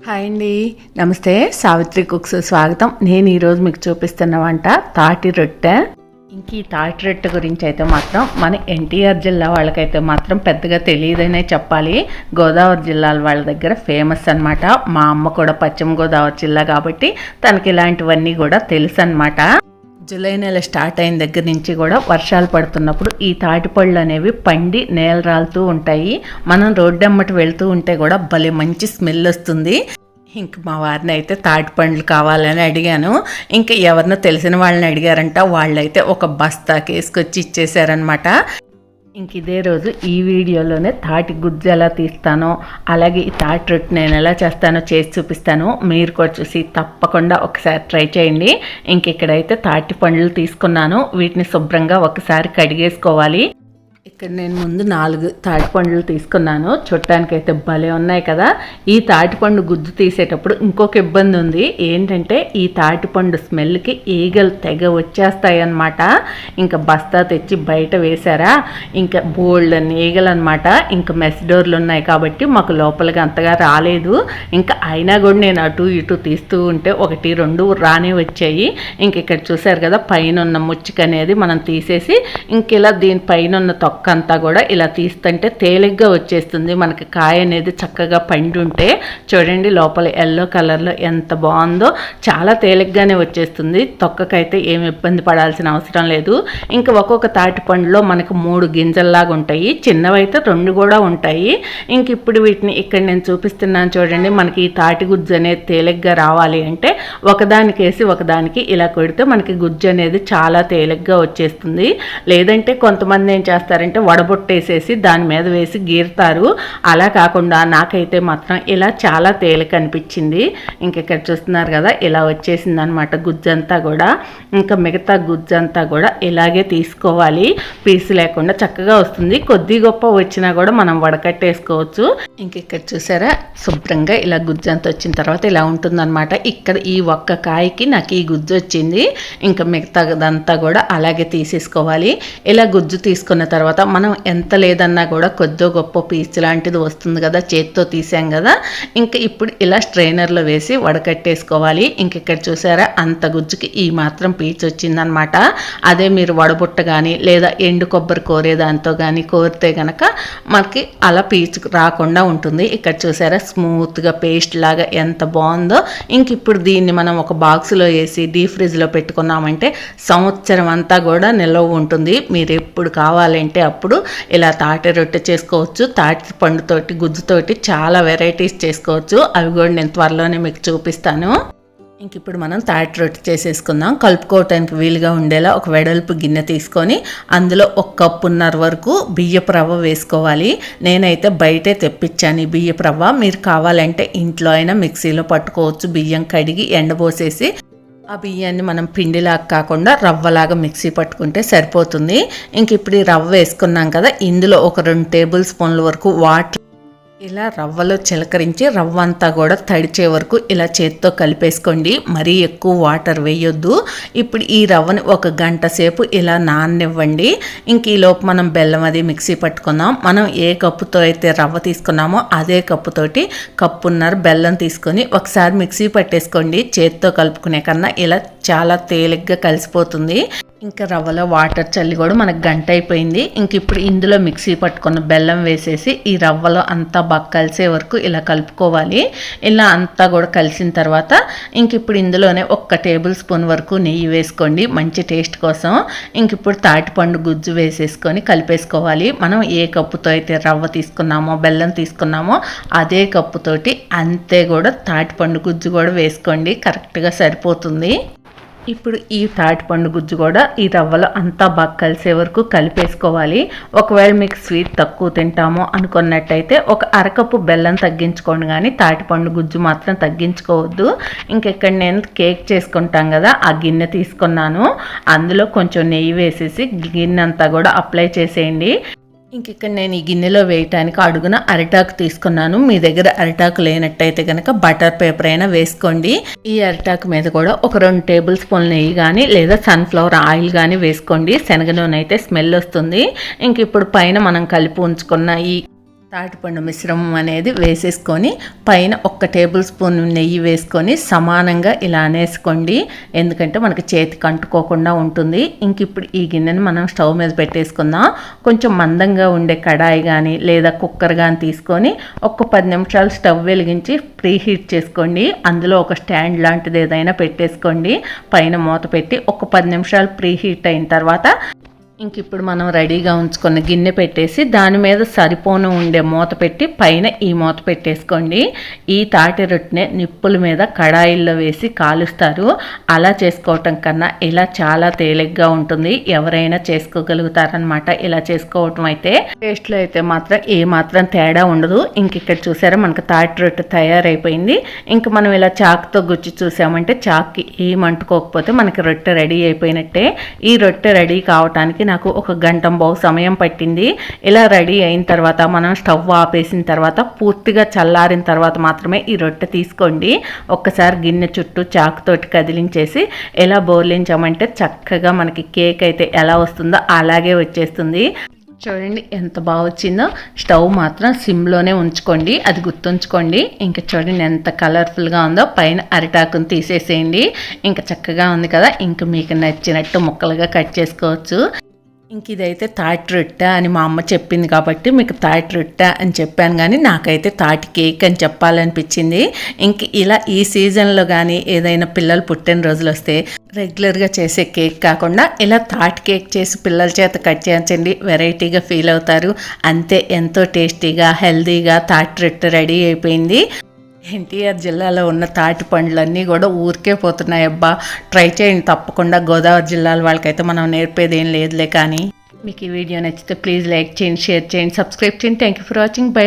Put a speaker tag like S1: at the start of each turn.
S1: Hi అండి, నమస్తే. Savitri cooks స్వాగతం. నేను ఈరోజు మీకు చూపిస్తున్న వంట తాటి రొట్టె. ఇంక ఈ తాటి రొట్టె గురించి అయితే మాత్రం మన ఎన్టీఆర్ జిల్లా వాళ్ళకైతే మాత్రం పెద్దగా తెలియదనే చెప్పాలి. గోదావరి జిల్లాల వాళ్ళ దగ్గర ఫేమస్ అనమాట. మా అమ్మ కూడా పశ్చిమ గోదావరి జిల్లా కాబట్టి తనకి ఇలాంటివన్నీ కూడా తెలుసు అనమాట. జూలై నెల స్టార్ట్ అయిన దగ్గర నుంచి కూడా వర్షాలు పడుతున్నప్పుడు ఈ తాటిపళ్ళు అనేవి పండి నేల రాలుతూ ఉంటాయి. మనం రోడ్డమ్మటి వెళ్తూ ఉంటే కూడా భలే మంచి స్మెల్ వస్తుంది. ఇంక మా వారిని అయితే తాటి పండ్లు కావాలని అడిగాను. ఇంకా ఎవరినో తెలిసిన వాళ్ళని అడిగారంట. వాళ్ళైతే ఒక బస్తాకి వేసుకొచ్చి ఇచ్చేసారనమాట. ఇంక ఇదే రోజు ఈ వీడియోలోనే తాటి గుజ్జు ఎలా తీస్తానో, అలాగే ఈ తాటి రొట్టె నేను ఎలా చేస్తానో చేసి చూపిస్తాను. మీరు కూడా చూసి తప్పకుండా ఒకసారి ట్రై చేయండి. ఇంక ఇక్కడైతే తాటి పండ్లు తీసుకున్నాను. వీటిని శుభ్రంగా ఒకసారి కడిగేసుకోవాలి. ఇక్కడ నేను ముందు 4 తాటిపండ్లు తీసుకున్నాను. చూడటానికైతే భలే ఉన్నాయి కదా. ఈ తాటిపండు గుజ్జు తీసేటప్పుడు ఇంకొక ఇబ్బంది ఉంది. ఏంటంటే ఈ తాటిపండు స్మెల్కి ఈగలు తెగ వచ్చేస్తాయి అన్నమాట. ఇంకా బస్తా తెచ్చి బయట వేసారా, ఇంకా బోల్డ్ అని ఈగలు అనమాట. ఇంకా మెస్ డోర్లు ఉన్నాయి కాబట్టి మాకు లోపలికి అంతగా రాలేదు. ఇంకా అయినా కూడా నేను అటు ఇటు తీస్తూ ఉంటే 1, 2 రానే వచ్చాయి. ఇంక ఇక్కడ చూసారు కదా, పైన ఉన్న ముచ్చిక అనేది మనం తీసేసి ఇంక ఇలా దీనిపైన ఉన్న తొక్క అంతా కూడా ఇలా తీస్తుంటే తేలిగ్గా వచ్చేస్తుంది. మనకి కాయ అనేది చక్కగా పండి ఉంటే చూడండి, లోపల ఎల్లో కలర్లో ఎంత బాగుందో. చాలా తేలిగ్గానే వచ్చేస్తుంది. తొక్కకైతే ఏమి ఇబ్బంది పడాల్సిన అవసరం లేదు. ఇంకా ఒక్కొక్క తాటి పండులో మనకు 3 గింజల్లాగా ఉంటాయి. చిన్నవైతే 2 కూడా ఉంటాయి. ఇంక ఇప్పుడు వీటిని ఇక్కడ నేను చూపిస్తున్నాను చూడండి. మనకి ఈ తాటి గుజ్జు అనేది తేలిగ్గా రావాలి అంటే ఒకదానికి వేసి ఒకదానికి ఇలా కొడితే మనకి గుజ్జు అనేది చాలా తేలిగ్గా వచ్చేస్తుంది. లేదంటే కొంతమంది ఏం చేస్తారంటే వడబొట్టేసేసి దాని మీద వేసి గీరుతారు. అలా కాకుండా నాకైతే మాత్రం ఇలా చాలా తేలిక అనిపించింది. ఇంకెక్కడ చూస్తున్నారు కదా, ఇలా వచ్చేసింది అనమాట గుజ్జంతా కూడా. ఇంకా మిగతా గుజ్జంతా కూడా ఇలాగే తీసుకోవాలి. పీసు లేకుండా చక్కగా వస్తుంది. కొద్ది గొప్ప వచ్చినా కూడా మనం వడకట్టేసుకోవచ్చు. ఇంకెక్కడ చూసారా, శుభ్రంగా ఇలా గుజ్జంతా వచ్చిన తర్వాత ఇలా ఉంటుందన్నమాట. ఇక్కడ ఈ ఒక్క కాయకి నాకు ఈ గుజ్జు వచ్చింది. ఇంకా మిగతాదంతా కూడా అలాగే తీసేసుకోవాలి. ఇలా గుజ్జు తీసుకున్న తర్వాత మనం ఎంత లేదన్నా కూడా కొద్దో గొప్ప పీచు లాంటిది వస్తుంది కదా, చేత్తో తీసాం కదా. ఇంకా ఇప్పుడు ఇలా స్ట్రైనర్లో వేసి వడకట్టేసుకోవాలి. ఇంక ఇక్కడ చూసారా, అంత గుజ్జుకి ఈ మాత్రం పీచు వచ్చిందనమాట. అదే మీరు వడబుట్ట కానీ లేదా ఎండు కొబ్బరి కోరే దాంతో కానీ కోరితే కనుక మనకి అలా పీచు రాకుండా ఉంటుంది. ఇక్కడ చూసారా, స్మూత్గా పేస్ట్ లాగా ఎంత బాగుందో. ఇంక ఇప్పుడు దీన్ని మనం ఒక బాక్స్లో వేసి డీప్ ఫ్రిడ్జ్లో పెట్టుకున్నామంటే సంవత్సరం అంతా కూడా నిల్వ ఉంటుంది. మీరు ఎప్పుడు కావాలంటే అప్పుడు ఇలా తాటి రొట్టె చేసుకోవచ్చు. తాటి పండుతోటి గుజ్జుతోటి చాలా వెరైటీస్ చేసుకోవచ్చు. అవి కూడా నేను త్వరలోనే మీకు చూపిస్తాను. ఇంక ఇప్పుడు మనం తాటి రొట్టె చేసేసుకుందాం. కలుపుకోవటానికి వీలుగా ఉండేలా ఒక వెడల్పు గిన్నె తీసుకొని అందులో 1 కప్పున్నర వరకు బియ్యపు రవ్వ వేసుకోవాలి. నేనైతే బయటే తెప్పించాను ఈ బియ్యపు రవ్వ. మీరు కావాలంటే ఇంట్లో అయినా మిక్సీలో పట్టుకోవచ్చు. బియ్యం కడిగి ఎండబోసేసి ఆ బియ్యాన్ని మనం పిండిలాగా కాకుండా రవ్వలాగా మిక్సీ పట్టుకుంటే సరిపోతుంది. ఇంక ఇప్పుడు ఈ రవ్వ వేసుకున్నాం కదా, ఇందులో ఒక 2 టేబుల్ స్పూన్ల వరకు వాటర్ ఇలా రవ్వలో చిలకరించి రవ్వ అంతా కూడా తడిచే వరకు ఇలా చేత్తో కలిపేసుకోండి. మరీ ఎక్కువ వాటర్ వేయొద్దు. ఇప్పుడు ఈ రవ్వని 1 గంట సేపు ఇలా నాననివ్వండి. ఇంక ఈలోపు మనం బెల్లం అది మిక్సీ పట్టుకుందాం. మనం ఏ కప్పుతో అయితే రవ్వ తీసుకున్నామో అదే కప్పుతోటి కప్పున్నర బెల్లం తీసుకొని ఒకసారి మిక్సీ పట్టేసుకోండి. చేత్తో కలుపుకునే కన్నా ఇలా చాలా తేలిగ్గా కలిసిపోతుంది. ఇంకా రవ్వలో వాటర్ చల్లి కూడా మనకు గంట అయిపోయింది. ఇంక ఇప్పుడు ఇందులో మిక్సీ పట్టుకున్న బెల్లం వేసేసి ఈ రవ్వలో అంతా బాగా కలిసే వరకు ఇలా కలుపుకోవాలి. ఇలా అంతా కూడా కలిసిన తర్వాత ఇంక ఇప్పుడు ఇందులోనే 1 టేబుల్ స్పూన్ వరకు నెయ్యి వేసుకోండి మంచి టేస్ట్ కోసం. ఇంక ఇప్పుడు తాటిపండు గుజ్జు వేసేసుకొని కలిపేసుకోవాలి. మనం ఏ కప్పుతో అయితే రవ్వ తీసుకున్నామో బెల్లం తీసుకున్నామో అదే కప్పుతోటి అంతే కూడా తాటిపండు గుజ్జు కూడా వేసుకోండి. కరెక్ట్గా సరిపోతుంది. ఇప్పుడు ఈ తాటిపండు గుజ్జు కూడా ఈ రవ్వలో అంతా బాగా కలిసే వరకు కలిపేసుకోవాలి. ఒకవేళ మీకు స్వీట్ తక్కువ తింటామో అనుకున్నట్టయితే 1 అరకప్పు బెల్లం తగ్గించుకోండి, కానీ తాటిపండు గుజ్జు మాత్రం తగ్గించుకోవద్దు. ఇంకెక్కడ నేను కేక్ చేసుకుంటాం కదా, ఆ గిన్నె తీసుకున్నాను. అందులో కొంచెం నెయ్యి వేసేసి గిన్నె అంతా కూడా అప్లై చేసేయండి. ఇంక ఇక్కడ నేను ఈ గిన్నెలో వేయటానికి అడుగున అరిటాకు తీసుకున్నాను. మీ దగ్గర అరిటాకు లేనట్టయితే కనుక బటర్ పేపర్ అయినా వేసుకోండి. ఈ అరిటాకు మీద కూడా ఒక 2 టేబుల్ స్పూన్ల నెయ్యి కానీ లేదా సన్ఫ్లవర్ ఆయిల్ కానీ వేసుకోండి. శనగ నూనె అయితే స్మెల్ వస్తుంది. ఇంక ఇప్పుడు పైన మనం కలిపి ఉంచుకున్న ఈ తాటిపండు మిశ్రమం అనేది వేసేసుకొని పైన 1 టేబుల్ స్పూన్ నెయ్యి వేసుకొని సమానంగా ఇలా అనేసుకోండి. ఎందుకంటే మనకి చేతికి అంటుకోకుండా ఉంటుంది. ఇంక ఇప్పుడు ఈ గిన్నెని మనం స్టవ్ మీద పెట్టేసుకుందాం. కొంచెం మందంగా ఉండే కడాయి కానీ లేదా కుక్కర్ కానీ తీసుకొని ఒక 10 నిమిషాలు స్టవ్ వెలిగించి ప్రీ హీట్ చేసుకోండి. అందులో ఒక స్టాండ్ లాంటిది ఏదైనా పెట్టేసుకోండి. పైన మూత పెట్టి ఒక 10 నిమిషాలు ప్రీ హీట్ అయిన తర్వాత ఇంక ఇప్పుడు మనం రెడీగా ఉంచుకున్న గిన్నె పెట్టేసి దాని మీద సరిపోను ఉండే మూత పెట్టి పైన ఈ మూత పెట్టేసుకోండి. ఈ తాటి రొట్టెని నిప్పుల మీద కడాయిల్లో వేసి కాలుస్తారు. అలా చేసుకోవటం కన్నా ఇలా చాలా తేలిగ్గా ఉంటుంది. ఎవరైనా చేసుకోగలుగుతారనమాట. ఇలా చేసుకోవటం అయితే టేస్ట్లో అయితే మాత్రం ఏ మాత్రం తేడా ఉండదు. ఇంక ఇక్కడ చూసారా మనకు తాటి రొట్టె తయారైపోయింది. ఇంక మనం ఇలా చాకుతో గుచ్చి చూసామంటే చాక్కి ఏమంటుకోకపోతే మనకి రొట్టె రెడీ అయిపోయినట్టే. ఈ రొట్టె రెడీ కావటానికి నాకు 1 గంట సమయం పట్టింది. ఇలా రెడీ అయిన తర్వాత మనం స్టవ్ ఆపేసిన తర్వాత పూర్తిగా చల్లారిన తర్వాత మాత్రమే ఈ రొట్టె తీసుకోండి. ఒక్కసారి గిన్నె చుట్టూ చాకుతోటి కదిలించేసి ఎలా బోర్లించామంటే చక్కగా మనకి కేక్ అయితే ఎలా వస్తుందో అలాగే వచ్చేస్తుంది. చూడండి ఎంత బాగా వచ్చిందో. స్టవ్ మాత్రం సిమ్లోనే ఉంచుకోండి, అది గుర్తుంచుకోండి. ఇంకా చూడండి ఎంత కలర్ఫుల్గా ఉందో. పైన అరిటాకును తీసేసేయండి. ఇంకా చక్కగా ఉంది కదా. ఇంకా మీకు నచ్చినట్టు ముక్కలుగా కట్ చేసుకోవచ్చు. ఇంక ఇదైతే తాటి రొట్టె అని మా అమ్మ చెప్పింది కాబట్టి మీకు తాటి రొట్టె అని చెప్పాను, కానీ నాకైతే తాటి కేక్ అని చెప్పాలనిపించింది. ఇంక ఇలా ఈ సీజన్లో కానీ ఏదైనా పిల్లలు పుట్టినరోజులు వస్తే రెగ్యులర్గా చేసే కేక్ కాకుండా ఇలా తాటి కేక్ చేసి పిల్లల చేత కట్ చేయించండి. వెరైటీగా ఫీల్ అవుతారు. అంతే, ఎంతో టేస్టీగా హెల్తీగా తాటి రొట్టె రెడీ అయిపోయింది. ఎన్టీఆర్ జిల్లాలో ఉన్న తాటి పండ్లన్నీ కూడా ఊరికే పోతున్నాయి. అబ్బా, ట్రై చేయండి తప్పకుండా. గోదావరి జిల్లాల వాళ్ళకైతే మనం నేర్పేది ఏం లేదులే. కానీ మీకు ఈ వీడియో నచ్చితే ప్లీజ్ లైక్ చేయండి, షేర్ చేయండి, సబ్స్క్రైబ్ చేయండి. Thank you for watching. By.